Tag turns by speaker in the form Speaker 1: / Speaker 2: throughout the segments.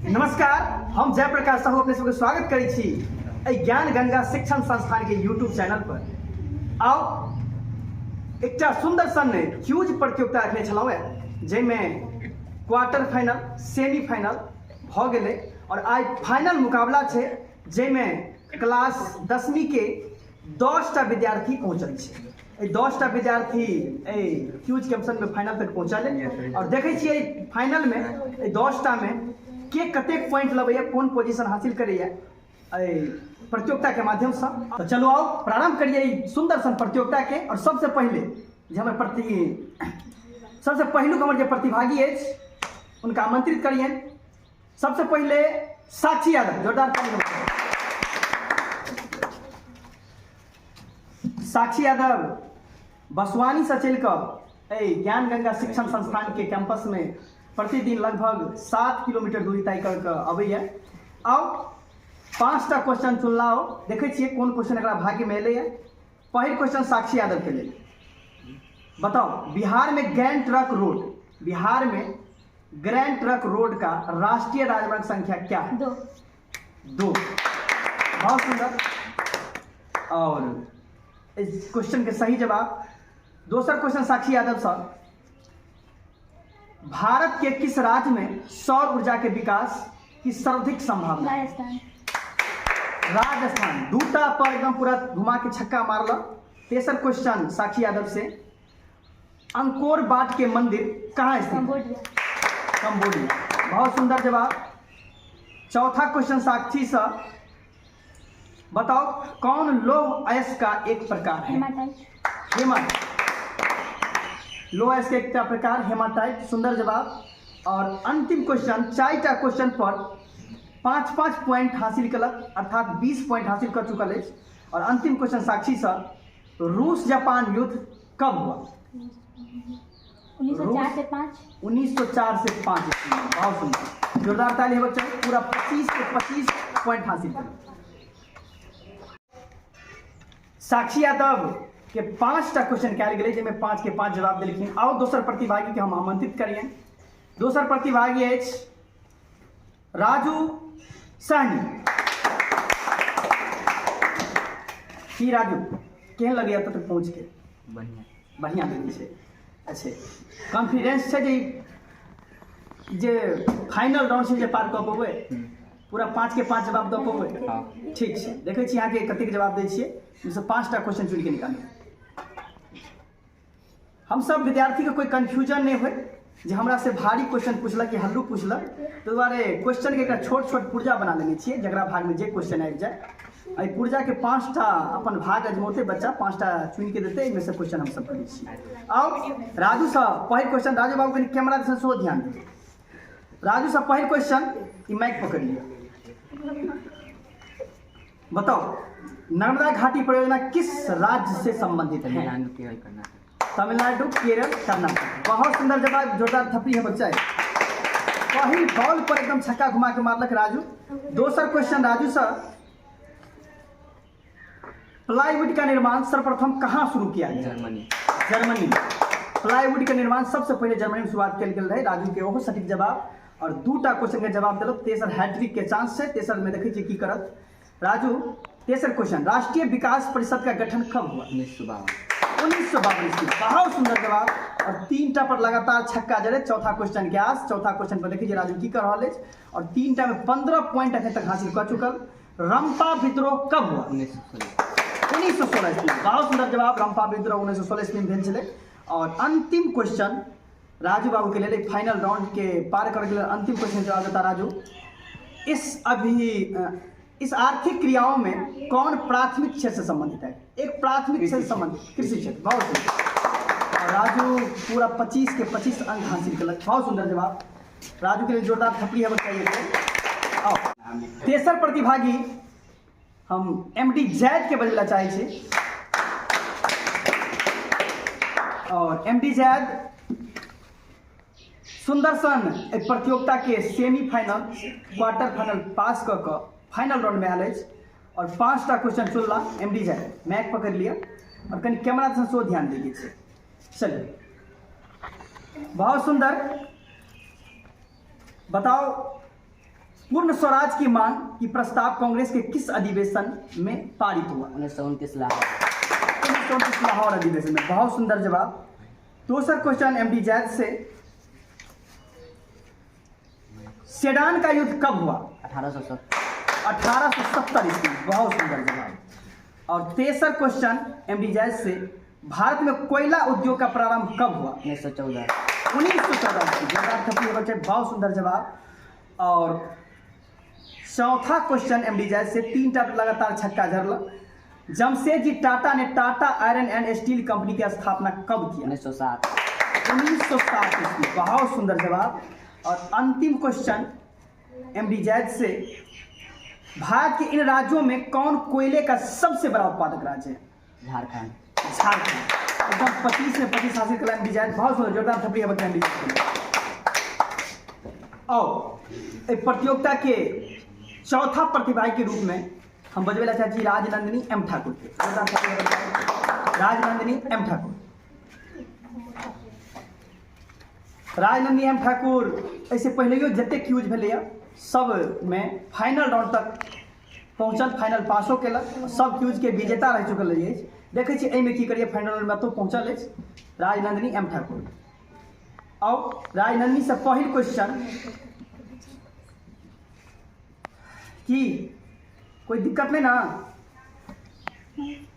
Speaker 1: नमस्कार, हम जयप्रकाश साहू अपने सबके स्वागत करै छी ज्ञान गंगा शिक्षण संस्थान के यूट्यूब चैनल पर। आओ एकटा सुंदर सन क्यूज प्रतियोगिता रखने छलहुँ जाहिमे क्वार्टर फाइनल सेमीफाइनल भ गेलै और आज फाइनल मुकाबला छै जाहिमे क्लास 10वीं के 10टा विद्यार्थी पहुँचल छै। 10टा विद्यार्थी क्यूज कैंपसन में फाइनल तक पहुँचल है और देखे छियै फाइनल में 10टा में के कतेक पॉइंट लबैया, कौन पोजीशन हासिल करैया प्रतियोगिता के माध्यम से। तो चलो आओ प्रारंभ करिए सुंदर सन प्रतियोगिता के। और सबसे पहले जो सबसे पहिलुक हमर प्रतिभागी अछि उनका आमंत्रित करिए। सबसे पहले साक्षी यादव, जोरदार ताली हो। साक्षी यादव बसवानी से चल कर ज्ञान गंगा शिक्षण संस्थान के कैंपस में प्रतिदिन लगभग 7 किलोमीटर दूरी तय कर अबैया। आओ 5टा क्वेश्चन चुनलाओ, देखे छे कौन क्वेश्चन एक भाग्य में अल। पहिल क्वेश्चन साक्षी यादव के लिए बताओ, बिहार में ग्रैंड ट्रक रोड का राष्ट्रीय राजमार्ग संख्या क्या है? 2। बहुत सुंदर। और इस क्वेश्चन के सही जवाब। दूसरा क्वेश्चन साक्षी यादव सर, भारत के किस राज्य में सौर ऊर्जा के विकास की सर्वाधिक संभावना? राजस्थान। 2टा पर एकदम पूरा घुमा के छक्का मारल। तेसर क्वेश्चन साक्षी यादव से, अंकोर वाट के मंदिर कहाँ स्थित? कंबोडिया। बहुत सुंदर जवाब। चौथा क्वेश्चन साक्षी सर, बताओ कौन लौह अयस्क का एक प्रकार है? हेमाटाइट। लौह अयस्क का एक प्रकार हेमाटाइट। सुंदर जवाब। और अंतिम क्वेश्चन, 4टा क्वेश्चन पर 5-5 पॉइंट हासिल कलक, अर्थात 20 पॉइंट हासिल कर चुकल है। और अंतिम क्वेश्चन साक्षी सर, रूस जापान युद्ध कब हुआ?
Speaker 2: 1904 से 5।
Speaker 1: 1904 से 5। बहुत सुंदर, जोरदार ताली हो बच्चों। पूरा 25 के 25 पॉइंट हासिल कर। साक्षी यादव के 5टा क्वेश्चन कल गए जिसमें 5 के 5 जवाब दिलखिन। आओ दोसर प्रतिभागी के हम आमंत्रित करिए। दोसर प्रतिभागी अछि राजू सहनी। की राजू केहन लगैया तक पहुँच के? बढ़िया लगे छै। अच्छा, कॉन्फिडेंस छै जे फाइनल राउंड से पार कऽ पेबै? पूरा 5 के 5 जवाब दऽ पेबै? ठीक छै, देखै छी अहाँके कतेक जवाब दै छियै। जैसे 5टा क्वेश्चन चुन के निकालिए। हम सब विद्यार्थी के कोई कन्फ्यूजन नहीं हो जे हमरा से भारी क्वेश्चन पूछलक कि हल्लू पूछलक, तो दुआरे क्वेश्चन के एक छोट छोट पुर्जा बना लेने छियै जकरा भाग में जे क्वेश्चन आबि जाए। एहि पुर्जा के 5टा अपन भाग अजमौते बच्चा 5टा चुन के देते, इनमें से क्वेश्चन हम सब करै छियै। आओ राजू साहब पहिल क्वेश्चन, राजू बाबू कनि कैमरा दिस सेहो ध्यान दियौ। राजू साहब पहिल क्वेश्चन, ई माइक पकड़ लिया। बताओ नर्मदा घाटी परियोजना किस राज्य से संबंधित है? तमिलनाडु, केरल, कर्नाटक। बहुत सुंदर जवाब, जोरदार थपड़ी है बच्चा। पहली बॉल पर एकदम छक्का घुमा के मारलक राजू। दोसर क्वेश्चन राजू सर, प्लाईवुड का निर्माण सर्वप्रथम कहाँ शुरू किया गया? जर्मनी। प्लाईवुड का निर्माण सबसे पहले जर्मनी में शुरुआत कल गेल रहे। राजू के ओहो सटीक जवाब। और 2टा क्वेश्चन के जवाब दिलक। तेसर हैट्रिक के चांस है। तेसर में देखे की करत राजू। तेसर क्वेश्चन, राष्ट्रीय विकास परिषद का गठन कब हुआ? 1952। बहुत सुंदर जवाब। और 3टा पर लगातार छक्का जड़े। चौथा क्वेश्चन के आस, चौथा क्वेश्चन पर देखिए राजू की कर रहा है। और 3टा में 15 पॉइंट अखन तक हासिल कर चुकल। रंपा विद्रोह कब हुआ? 1916। बहुत सुंदर जवाब। रंपा विद्रोह 1916 में भेल छलै। और अंतिम क्वेश्चन राजू बाबू के लिए फाइनल राउंड के पार कर गए। अंतिम क्वेश्चन जवाब देता राजू, इस आर्थिक क्रियाओं में कौन प्राथमिक क्षेत्र से संबंधित है? एक प्राथमिक क्षेत्र से संबंधित कृषि क्षेत्र। बहुत सुंदर। और राजू पूरा 25 के 25 अंक हासिल कर। बहुत सुंदर जवाब। राजू के लिए जोरदार थपड़ी है बताइए। आओ तेसर प्रतिभागी हम एमडी जैद के बजला चाहे छी। और एमडी जैद सुंदर सन प्रतियोगिता के सेमीफाइनल क्वार्टर फाइनल पास कर फाइनल राउंड में आयल। और 5टा क्वेश्चन चुनला एमडी जैद। मैक पकड़ लिया और कहीं कैमरा से सो ध्यान दीजिए। चलिए, बहुत सुंदर। बताओ पूर्ण स्वराज की मांग की प्रस्ताव कांग्रेस के किस अधिवेशन में पारित हुआ?
Speaker 2: 1929
Speaker 1: लाहौर अधिवेशन में। बहुत सुंदर जवाब। दूसरा क्वेश्चन एमडी जैद से, सेडान का युद्ध कब हुआ? 1870 ईस्वी। बहुत सुंदर जवाब। और तेसर क्वेश्चन एमडी जैद से, भारत में कोयला उद्योग का प्रारंभ कब हुआ?
Speaker 2: 1914
Speaker 1: बच्चे। बहुत सुंदर जवाब। और चौथा क्वेश्चन एमडी जैद से, 3 लगातार छक्का जड़ल। जमशेदजी टाटा ने Tata iron and steel company की स्थापना कब किया?
Speaker 2: 1907
Speaker 1: ईस्वी। बहुत सुंदर जवाब। और अंतिम क्वेश्चन एमडी जैद से, भारत के इन राज्यों में कौन कोयले का सबसे बड़ा उत्पादक राज्य है?
Speaker 2: झारखंड।
Speaker 1: एकदम 25 में 25 हासिल कला एमडी जैद। बहुत सुंदर, जोरदार थपड़ी है एमडी जैद। और एक प्रतियोगिता के चौथा प्रतिभागी के रूप में हम बजबेला चाची राजनंदिनी एम ठाकुर के। राजनंदिनी एम ठाकुर। राजनंदिनी एम ठाकुर ऐसे पहले जते क्यूज भेलै सब में फाइनल राउंड तक पहुँचल, फाइनल पासो केलक, सब क्यूज के विजेता रह चुकल अछि। देखै छी एहिमे की करिए, फाइनल राउंड में तो पहुँचल अछि राजनंदिनी एम ठाकुर। और राजनंदिनी से पहिल क्वेश्चन कि कोई दिक्कत नहीं ना?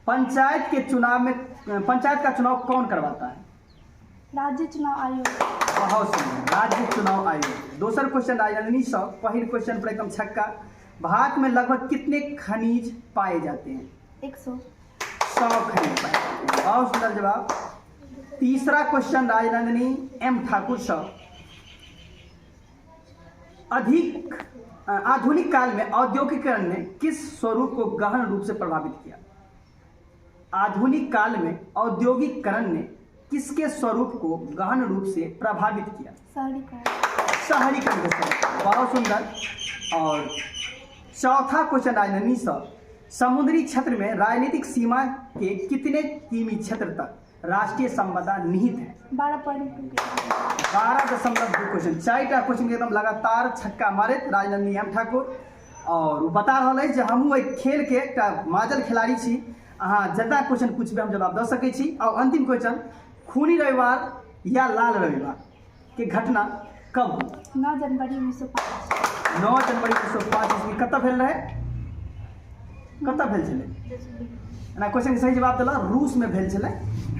Speaker 1: पंचायत के चुनाव में, पंचायत का चुनाव कौन करवाता है?
Speaker 3: राज्य चुनाव आयोग।
Speaker 1: बहुत सुंदर, राज्य चुनाव आयोग। दूसरा क्वेश्चन राजनंदिनी से, पहले क्वेश्चन पर एकदम छक्का। भारत में लगभग कितने खनिज पाए जाते हैं?
Speaker 3: 100
Speaker 1: खनिज पाए जाते हैं। बहुत सुंदर जवाब। तीसरा क्वेश्चन राजनंदिनी एम ठाकुर से, आधुनिक काल में औद्योगिकरण ने किस स्वरूप को गहन रूप से प्रभावित किया? आधुनिक काल में औद्योगिकरण ने किसके स्वरूप को गहन रूप से प्रभावित किया? शहरीकरण। बहुत सुंदर। और चौथा क्वेश्चन राजनंदिनी से, समुद्री क्षेत्र में राजनीतिक सीमा के कितने किमी क्षेत्र तक राष्ट्रीय संपदा निहित है? 12.2 क्वेश्चन। 4टा क्वेश्चन के एकदम लगातार छक्का मारे राजनंदिनी एम ठाकुर। और वो बता रहा है जो हमहूँ एक खेल के एक माजल खिलाड़ी छी, अहाँ जितना क्वेश्चन पूछबे हम जवाब दे सकै छी। और अंतिम क्वेश्चन, खूनी रविवार या लाल रविवार के घटना कब हुई?
Speaker 3: 9 जनवरी 1905।
Speaker 1: 9 जनवरी 1905 ईस्वी। कतऽ भेल रहे? कतऽ भेल छलै? ना क्वेश्चन के सही जवाब दिला, रूस में भेल छलै,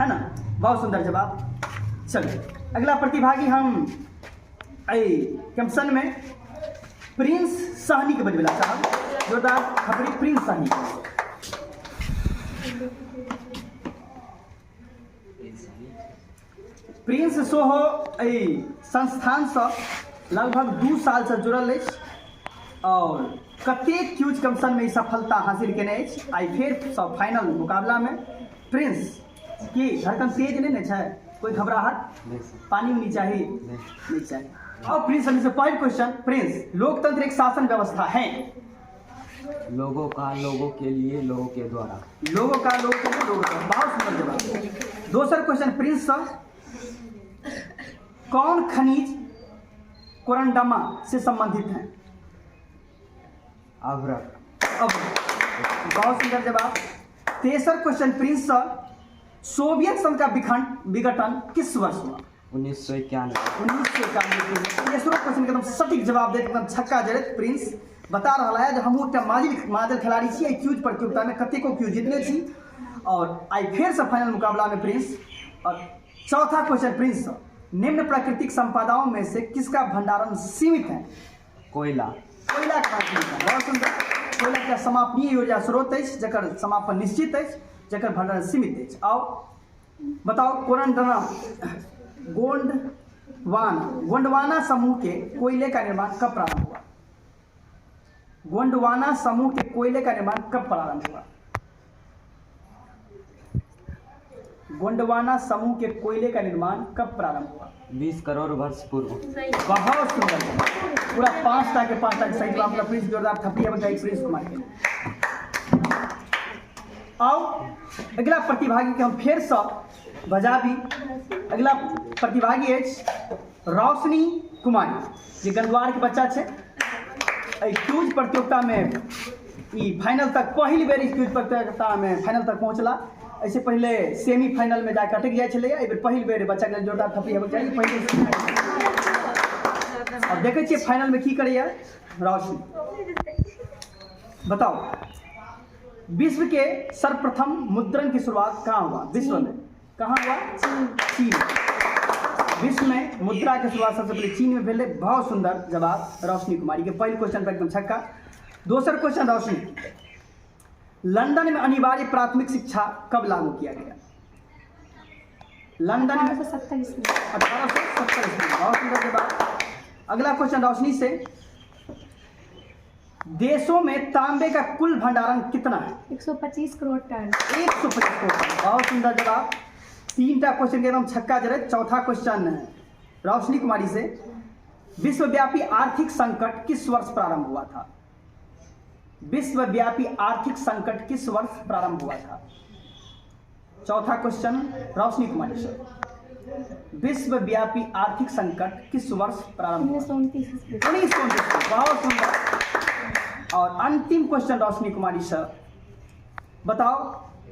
Speaker 1: है ना? बहुत सुंदर जवाब। चलिए अगला प्रतिभागी हम कैंपसन में प्रिंस साहनी के बजबेला साहब। जोरदार खबरी प्रिंस साहनी। प्रिंस सोहो संस्थान से लगभग 2 साल से जुड़ल अछि और कतेक क्यूज कैंपसन में सफलता हासिल केने अछि। आई फिर सब फाइनल मुकाबला में प्रिंस की धड़कन तेज नहीं न है, कोई घबराहट, पानी नहीं चाहिए, नहीं चाहिए। और प्रिंस से पहले क्वेश्चन, प्रिंस, लोकतंत्र एक शासन व्यवस्था है?
Speaker 2: लोगों का लोगों के लिए लोगों के द्वारा।
Speaker 1: लोगों का लोगों के लिए लोगों का। बहुत सुंदर जवाब। दूसरा क्वेश्चन प्रिंस, कौन खनिज कोरंडमा से संबंधित है?
Speaker 2: अभ्रक।
Speaker 1: बहुत सुंदर जवाब। तेसर क्वेश्चन प्रिंस, सोवियत संघ का विघटन किस वर्ष हुआ?
Speaker 2: 1991।
Speaker 1: 1991। तेसरो क्वेश्चन के एकदम सटीक जवाब दे, एकदम छक्का जड़त प्रिंस बता रहा है जो हम माजल खिलाड़ी छी, क्यूज प्रतियोगिता में कतेको क्यूज जीतने छी और आई फिर से फाइनल मुकाबला में प्रिंस। और चौथा क्वेश्चन प्रिंस, निम्न प्राकृतिक संपदाओं में से किसका भंडारण सीमित है?
Speaker 2: कोयला।
Speaker 1: कोयला का सीमित है। बहुत सुंदर। कोयला का समापनीय ऊर्जा स्रोत है जकर समापन निश्चित है, जकर भंडारण सीमित है। आओ बताओ, गोंडवाना समूह के कोयले का निर्माण कब प्रारंभ हुआ? गोंडवाना समूह के कोयले का निर्माण कब प्रारंभ हुआ? गोंडवाना समूह के कोयले का निर्माण कब प्रारंभ हुआ?
Speaker 2: 20 करोड़ वर्ष पूर्व।
Speaker 1: बहुत सुंदर। पूरा 5टा के 5टा सही जवाब। प्रिंस जोरदार थपड़ी है प्रिंस कुमार के। आओ अगला प्रतिभागी के हम फिर से बजा भी। अगला प्रतिभागी है रोशनी कुमारी, जे गंदवार के बच्चा है। क्यूज प्रतियोगिता में फाइनल तक पहिल बेर क्यूज प्रतियोगिता में फाइनल तक पहुँचला। ऐसे पहले सेमीफाइनल में जाकर अटक जाए पहिल बेर बच्चा के जोरदार थप्पड़ी हेबाक चाही पहले। अब देखे छियै फाइनल में की करैया रोशनी। बताओ विश्व के सर्वप्रथम मुद्रण की शुरुआत कहाँ हुआ? विश्व में कहाँ हुआ? चीन। विश्व में मुद्रा की शुरुआत सबसे पहले चीन में भेले। बहुत सुंदर जवाब रोशनी कुमारी के। पहले क्वेश्चन पर एकदम छक्का। दूसरा क्वेश्चन रोशनी, लंदन में अनिवार्य प्राथमिक शिक्षा कब लागू किया गया? लंदन में
Speaker 3: 1870 ईस्वी।
Speaker 1: 1870 ईस्वी। बहुत सुंदर जवाब। अगला क्वेश्चन रोशनी से, देशों में तांबे का कुल भंडारण कितना है?
Speaker 3: 125 करोड़ टन।
Speaker 1: 125 करोड़ टन। बहुत सुंदर जवाब। तीनटा क्वेश्चन के एकदम छक्का जड़े। चौथा क्वेश्चन रोशनी कुमारी से, विश्वव्यापी आर्थिक संकट किस वर्ष प्रारंभ हुआ था? विश्वव्यापी आर्थिक संकट किस वर्ष प्रारंभ हुआ था? चौथा क्वेश्चन रोशनी कुमारी से, विश्वव्यापी आर्थिक संकट किस वर्ष प्रारंभ हुआ? 1929। बहुत सुंदर। और अंतिम क्वेश्चन रोशनी कुमारी सर, बताओ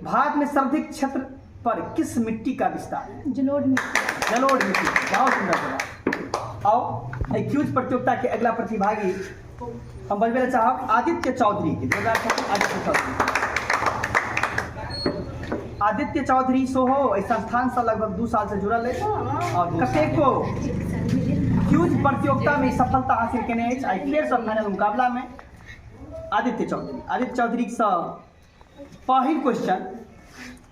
Speaker 1: भारत में सर्वाधिक क्षेत्र पर किस मिट्टी का विस्तार है?
Speaker 3: जलोढ़ मिट्टी।
Speaker 1: जलोढ़ मिट्टी। बहुत सुंदर जवाब। आओ क्यूज प्रतियोगिता के अगला प्रतिभागी हम बोलबे चाहब आदित्य चौधरी के। आदित्य चौधरी सोहो इस संस्थान से लगभग 2 साल से जुड़ल है और कतेको क्यूज प्रतियोगिता में सफलता हासिल केने अछि। आई फेर से फाइनल मुकाबला में आदित्य चौधरी से पहिल क्वेश्चन।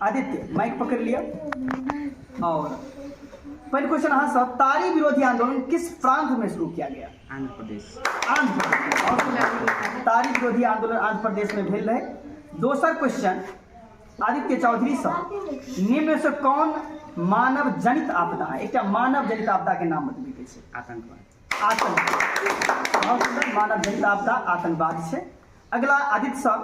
Speaker 1: आदित्य माइक पकड़ लिया। और पहले क्वेश्चन अहाँ से, तारी विरोधी आंदोलन किस प्रांत में शुरू किया गया?
Speaker 2: आंध्र प्रदेश।
Speaker 1: तारी विरोधी आंदोलन आंध्र प्रदेश में भेल रहे। दूसरा क्वेश्चन आदित्य चौधरी से, निम्न में से कौन मानव जनित आपदा है? एक मानव जनित आपदा के नाम बतबे के। आतंकवाद। बहुत सुंदर। मानव जनित आपदा आतंकवाद से। अगला आदित्य साहब,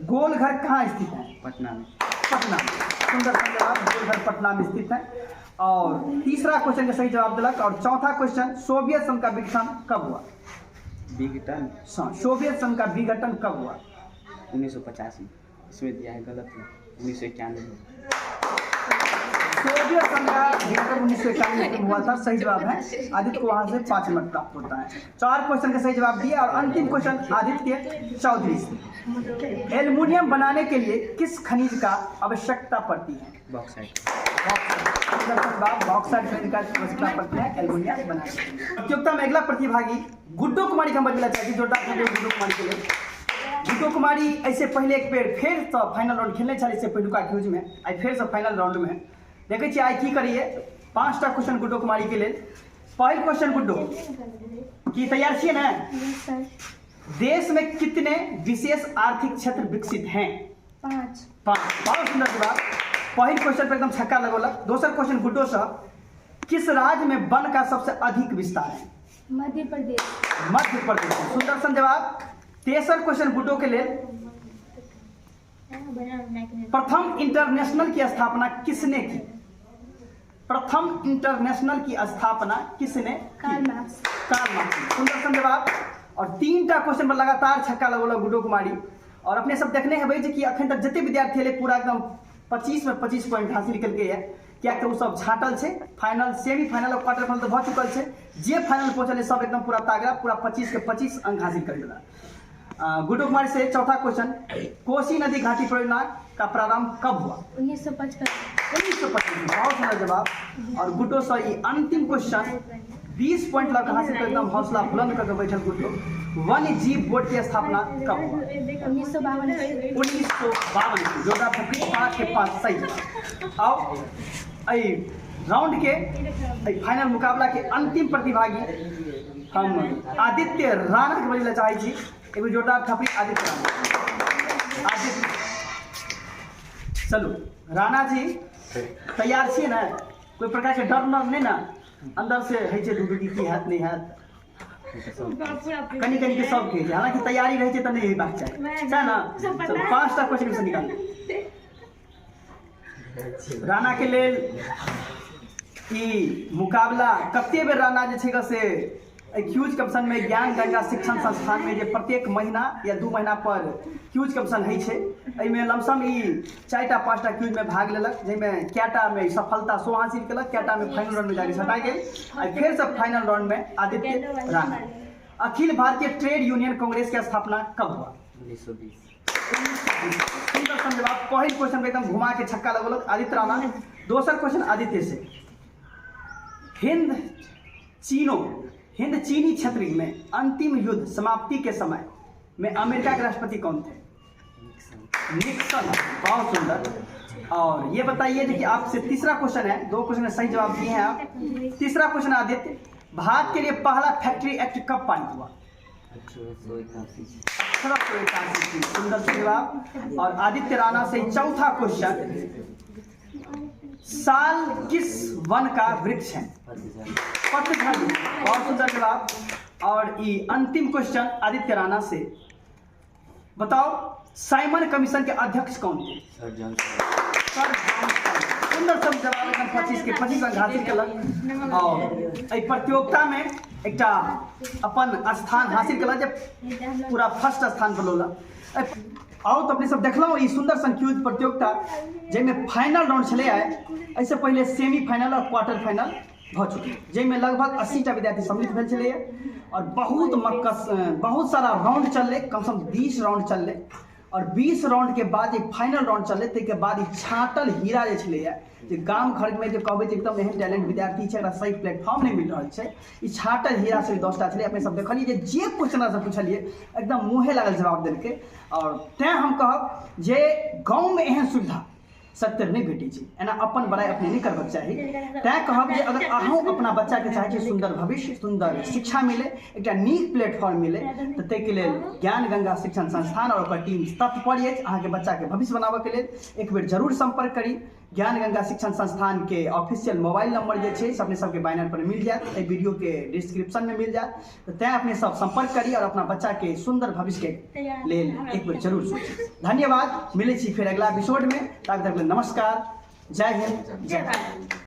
Speaker 1: गोलघर कहाँ स्थित है?
Speaker 2: पटना में।
Speaker 1: सुंदर जवाब। गोलघर पटना में स्थित है। और तीसरा क्वेश्चन का सही जवाब दिलक। और चौथा क्वेश्चन, सोवियत संघ का विघटन कब हुआ?
Speaker 2: विघटन
Speaker 1: सोवियत संघ का विघटन कब हुआ?
Speaker 2: 1985 में। इसमें दिया है गलत है, 1991 में।
Speaker 1: सोवियत संघ का विघटन 1991 में हुआ था। सही जवाब है। आदित्य को वहां से 5 नंबर प्राप्त होता है। 4 क्वेश्चन का सही जवाब दिया। और अंतिम क्वेश्चन आदित्य चौधरी से, एल्युमिनियम बनाने के लिए किस खनिज का आवश्यकता पड़ती है?
Speaker 2: बॉक्साइट।
Speaker 1: बॉक्साइट खनिज का आवश्यकता पड़ती है एल्युमिनियम बनाने के लिए। प्रतियोगिता में अगला प्रतिभागी गुड्डू कुमारी का बदला चाहिए। जोरदार गुड्डू कुमारी के लिए। गुड्डू कुमारी ऐसे पहले एक बेर फिर से फाइनल राउंड खेलने छे पहिलुका क्यूज में। आई फिर से फाइनल राउंड में देखे छी आई की करिए। 5टा क्वेश्चन गुड्डू कुमारी के लिए। पहला क्वेश्चन गुड्डू की तैयार छिए ना? देश में कितने विशेष आर्थिक क्षेत्र विकसित हैं?
Speaker 3: 5।
Speaker 1: बहुत सुंदर जवाब। पहले क्वेश्चन पर एकदम छक्का लगोलक। दूसरा क्वेश्चन गुड्डू साहब, किस राज्य में वन का सबसे अधिक विस्तार है?
Speaker 3: मध्य प्रदेश।
Speaker 1: मध्य प्रदेश। सुंदर सन जवाब। तेसरा क्वेश्चन गुड्डू के लिए, प्रथम इंटरनेशनल की स्थापना किसने की? प्रथम इंटरनेशनल की स्थापना किसने की?
Speaker 3: Karl Marx.
Speaker 1: सुंदर सन जवाब। और 3टा क्वेश्चन पर लगातार छक्का लगोला गुड्डू कुमारी। और अपने सब देखने हैं कि अखन तक जितने विद्यार्थी है पूरा एकदम 25 में 25 पॉइंट हासिल करके है। क्या तो सब छाटल है। फाइनल सेमीफाइनल और क्वार्टर फाइनल तो भ चुकल है। जे फाइनल पहुंचल सब एकदम पूरा तागड़ा पूरा 25 के 25 अंक हासिल कर दिला। गुड्डू कुमारी से चौथा क्वेश्चन, कोसी नदी घाटी परियोजना का प्रारंभ कब हुआ?
Speaker 3: 1955।
Speaker 1: 1955। बहुत सुंदर जवाब। और गुड्डू से अंतिम क्वेश्चन 20 पॉइंट लग हासिल कर एकदम हौसला बुलंद करके बैठल गुड्डू, वन्य जीव बोर्ड की स्थापना कब हुआ?
Speaker 3: 1952।
Speaker 1: 1952। जोरदार 5 के 5 सही। आओ राउंड के फाइनल मुकाबला के अंतिम प्रतिभागी हम आदित्य राणा के बजला चाहे छी। एगो जोरदार थपड़ी आदित्य राणा। आदित्य चलो राणा जी तैयार छिए ना? कोई प्रकार के डर नहीं ना अंदर से है छे दूध की हाथ नहीं हाथ कनी के सब के हालांकि तैयारी रहे छे त नहीं हेबाक चाही है ना? 5टा क्वेश्चन से निकाल राणा के लेल ई मुकाबला कते बेर राणा जे छै से क्यूज कमीशन में ज्ञान गंगा शिक्षण संस्थान में जे प्रत्येक महीना या 2 महीना पर क्यूज कमीशन होइ छै। एहिमे लमसम ई 4टा 5टा क्यूज में भाग लेलक, जाहिमे कैटा में सफलता सो हासिल केलक, कैटा में फाइनल राउंड में जाके छटा गेल, आ फिर से फाइनल राउंड में आदित्य राणा। अखिल भारतीय ट्रेड यूनियन कांग्रेस की स्थापना कब हुआ?
Speaker 2: 1920।
Speaker 1: सुंदर सन जवाब। पहिल क्वेश्चन में एकदम घुमा के छक्का लगोलक आदित्य राणा। दोसर क्वेश्चन आदित्य से, हिंद चीनी क्षेत्र में अंतिम युद्ध समाप्ति के समय में अमेरिका के राष्ट्रपति कौन थे? निक्सन। बहुत सुंदर। और ये बताइए कि आपसे तीसरा क्वेश्चन है, 2 क्वेश्चन में सही जवाब दिए हैं आप। तीसरा क्वेश्चन आदित्य, भारत के लिए पहला फैक्ट्री एक्ट कब पारित हुआ? 1881। सुंदर से जवाब। और आदित्य राणा से चौथा क्वेश्चन, साल किस वन का वृक्ष है? पतझड़। बहुत सुंदर जवाब। और ये अंतिम क्वेश्चन आदित्य राणा से, बताओ साइमन कमीशन के अध्यक्ष कौन थे? Sir Johnson. सुंदर सब जवाब, एकदम 25 के 25 अंक हासिल केलक। और एहि प्रतियोगिता में एकटा अपन स्थान हासिल केलक, जे पूरा फर्स्ट स्थान पर लोला। आओ तो अपने सब देखलहुँ ई सुंदर सन क्यूज प्रतियोगिता, जाहिमे फाइनल राउंड छलै। एहिसँ पहिले सेमीफाइनल और क्वार्टर फाइनल भऽ चुके, जाहिमे लगभग 80टा विद्यार्थी सम्मिलित भेल छलैए। और बहुत सारा राउंड चललै, कम से कम 20 राउंड चललै। और 20 राउंड के बाद एक फाइनल राउंड चललै, ताहिके बाद ई छाँटल हीरा जे छलैए, जे गाम घर में जे कहबै जे एकदम एहन टैलेंट विद्यार्थी छै, एकरा सही प्लेटफॉर्म नहीं मिल रहल छै, ई छाँटल हीरा से 10टा छलै। अपने सब देखलिए जे क्वेश्चन से पूछलिए एकदम मुँहे लागल जवाब देलकै। और तैं हम कहब जे गाँव में एहन सुविधा सत्तर नहीं भेटी छै, एना अपन बड़ाई अपने नहीं करबाक चाही। तैं कहब जे अगर अहूँ अपना बच्चा के चाहे सुंदर भविष्य, सुंदर शिक्षा मिले, एक नीक प्लेटफॉर्म मिले, तो ताहिके लेल ज्ञान गंगा शिक्षण संस्थान और ओकर टीम तत्पर अछि अहाँ के बच्चा के भविष्य बनाबे के लेल। एक बेर जरूर संपर्क करी। ज्ञान गंगा शिक्षण संस्थान के ऑफिशियल मोबाइल नंबर जे छै अपने सबके बैनर पर मिल जाए, वीडियो के डिस्क्रिप्शन में मिल जाए। तो तैं अपने सब संपर्क करी और अपना बच्चा के सुंदर भविष्य के लेल एक बेर जरूर सोची। धन्यवाद। मिले छी फिर अगला एपिसोड में। तब तक नमस्कार, जय हिंद, जय भारत।